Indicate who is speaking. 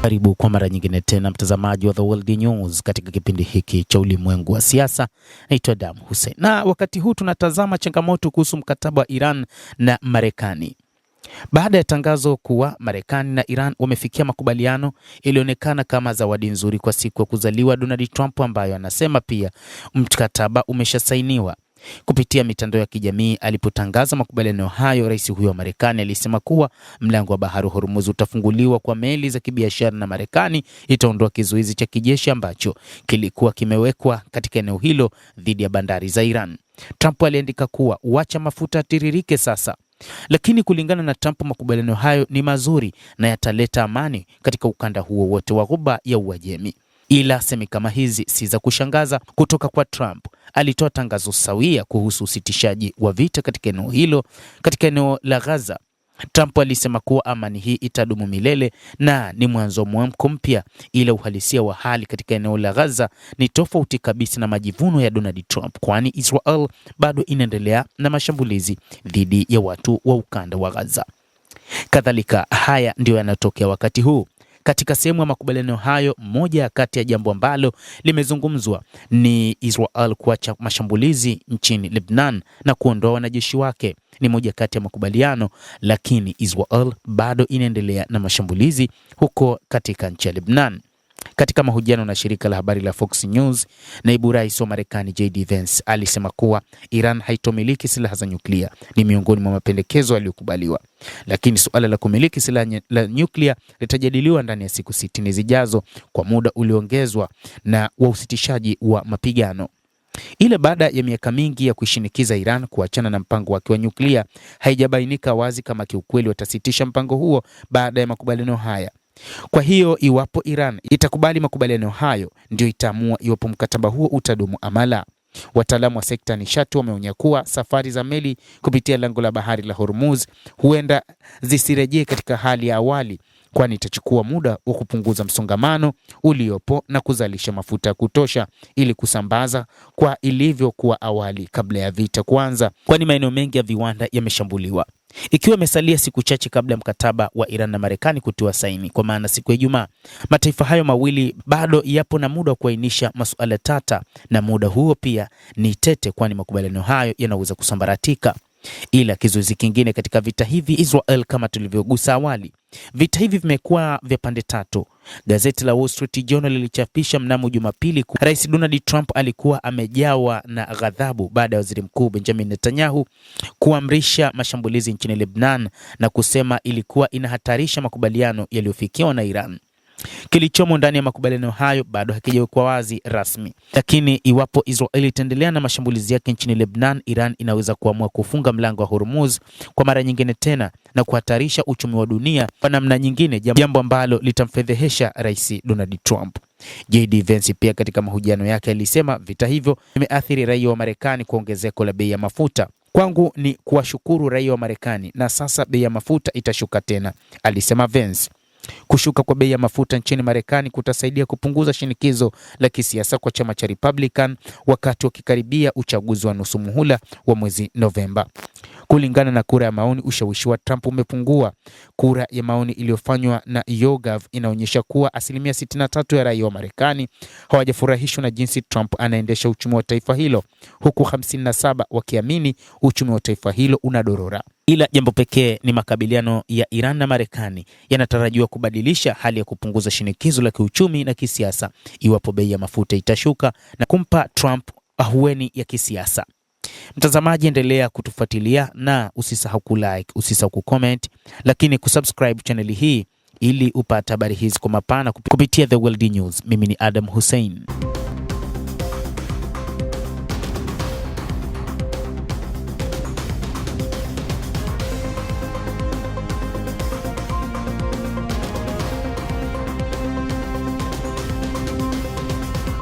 Speaker 1: Karibu kwa mara nyingine tena mtazamaji wa The World News katika kipindi hiki cha ulimwengu wa siasa. Naitwa Adam Hussein. Na wakati huu tunatazama changamoto kuhusu mkataba wa Iran na Marekani. Baada ya tangazo kuwa Marekani na Iran wamefikia makubaliano, ilionekana kama zawadi nzuri kwa siku ya kuzaliwa Donald Trump, ambayo anasema pia mkataba umeshasainiwa. Kupitia mitandao ya kijamii alipotangaza makubaliano hayo, rais huyo wa Marekani alisema kuwa mlango wa bahari Hormuz utafunguliwa kwa meli za kibiashara na Marekani itaondoa kizuizi cha kijeshi ambacho kilikuwa kimewekwa katika eneo hilo dhidi ya bandari za Iran. Trump aliandika kuwa uacha mafuta tiririke sasa. Lakini kulingana na Trump, makubaliano hayo ni mazuri na yataleta amani katika ukanda huo wote wa Ghuba ya Uajemi. Ila semi kama hizi si za kushangaza kutoka kwa Trump. Alitoa tangazo sawia kuhusu usitishaji wa vita katika eneo hilo, katika eneo la Gaza. Trump alisema kuwa amani hii itadumu milele na ni mwanzo mwamko mpya, ila uhalisia wa hali katika eneo la Gaza ni tofauti kabisa na majivuno ya Donald Trump, kwani Israel bado inaendelea na mashambulizi dhidi ya watu wa ukanda wa Gaza. Kadhalika, haya ndio yanatokea wakati huu. Katika sehemu ya makubaliano hayo, moja kati ya jambo ambalo limezungumzwa ni Israel kuacha mashambulizi nchini Lebanon na kuondoa wanajeshi wake. Ni moja kati ya makubaliano, lakini Israel bado inaendelea na mashambulizi huko katika nchi ya Lebanon. Katika mahojiano na shirika la habari la Fox News, naibu rais wa Marekani JD Vance alisema kuwa Iran haitomiliki silaha za nyuklia, ni miongoni mwa mapendekezo yaliyokubaliwa. Lakini suala la kumiliki silaha la nyuklia litajadiliwa ndani ya siku 60 zijazo kwa muda ulioongezwa na wa usitishaji wa mapigano. Ile baada ya miaka mingi ya kuishinikiza Iran kuachana na mpango wake wa nyuklia, haijabainika wazi kama kiukweli watasitisha mpango huo baada ya makubaliano haya. Kwa hiyo iwapo Iran itakubali makubaliano hayo, ndio itaamua iwapo mkataba huo utadumu ama la. Wataalamu wa sekta nishati wameonya kuwa safari za meli kupitia lango la bahari la Hormuz huenda zisirejee katika hali ya awali, kwani itachukua muda wa kupunguza msongamano uliopo na kuzalisha mafuta ya kutosha ili kusambaza kwa ilivyokuwa awali kabla ya vita kuanza, kwani maeneo mengi ya viwanda yameshambuliwa. Ikiwa imesalia siku chache kabla ya mkataba wa Iran na Marekani kutiwa saini, kwa maana siku ya Ijumaa, mataifa hayo mawili bado yapo na muda wa kuainisha masuala tata, na muda huo pia ni tete, kwani makubaliano hayo yanaweza kusambaratika. Ila kizuizi kingine katika vita hivi Israel, kama tulivyogusa awali, vita hivi vimekuwa vya pande tatu. Gazeti la Wall Street Journal lilichapisha mnamo Jumapili kuwa Rais Donald Trump alikuwa amejawa na ghadhabu baada ya Waziri Mkuu Benjamin Netanyahu kuamrisha mashambulizi nchini Lebanon na kusema ilikuwa inahatarisha makubaliano yaliyofikiwa na Iran. Kilichomo ndani ya makubaliano hayo bado hakijawekwa wazi rasmi, lakini iwapo Israel itaendelea na mashambulizi yake nchini Lebanon, Iran inaweza kuamua kufunga mlango wa Hormuz kwa mara nyingine tena na kuhatarisha uchumi wa dunia kwa namna nyingine, jambo ambalo litamfedhehesha Rais Donald Trump. JD Vance pia katika mahojiano yake alisema vita hivyo vimeathiri raia wa Marekani kwa ongezeko la bei ya mafuta. Kwangu ni kuwashukuru raia wa Marekani na sasa bei ya mafuta itashuka tena, alisema Vance. Kushuka kwa bei ya mafuta nchini Marekani kutasaidia kupunguza shinikizo la kisiasa kwa chama cha Republican wakati wakikaribia uchaguzi wa nusu muhula wa mwezi Novemba. Kulingana na kura ya maoni, ushawishi wa Trump umepungua. Kura ya maoni iliyofanywa na YouGov inaonyesha kuwa 63% ya raia wa Marekani hawajafurahishwa na jinsi Trump anaendesha uchumi wa taifa hilo, huku 57 wakiamini uchumi wa taifa hilo unadorora. Ila jambo pekee ni makabiliano ya Iran na Marekani yanatarajiwa kubadilisha hali ya kupunguza shinikizo la kiuchumi na kisiasa iwapo bei ya mafuta itashuka na kumpa Trump ahueni ya kisiasa. Mtazamaji, endelea kutufuatilia na usisahau kulike, usisahau kucomment, lakini kusubscribe channel hii ili upate habari hizi kwa mapana kupitia The World News. Mimi ni Adam Hussein.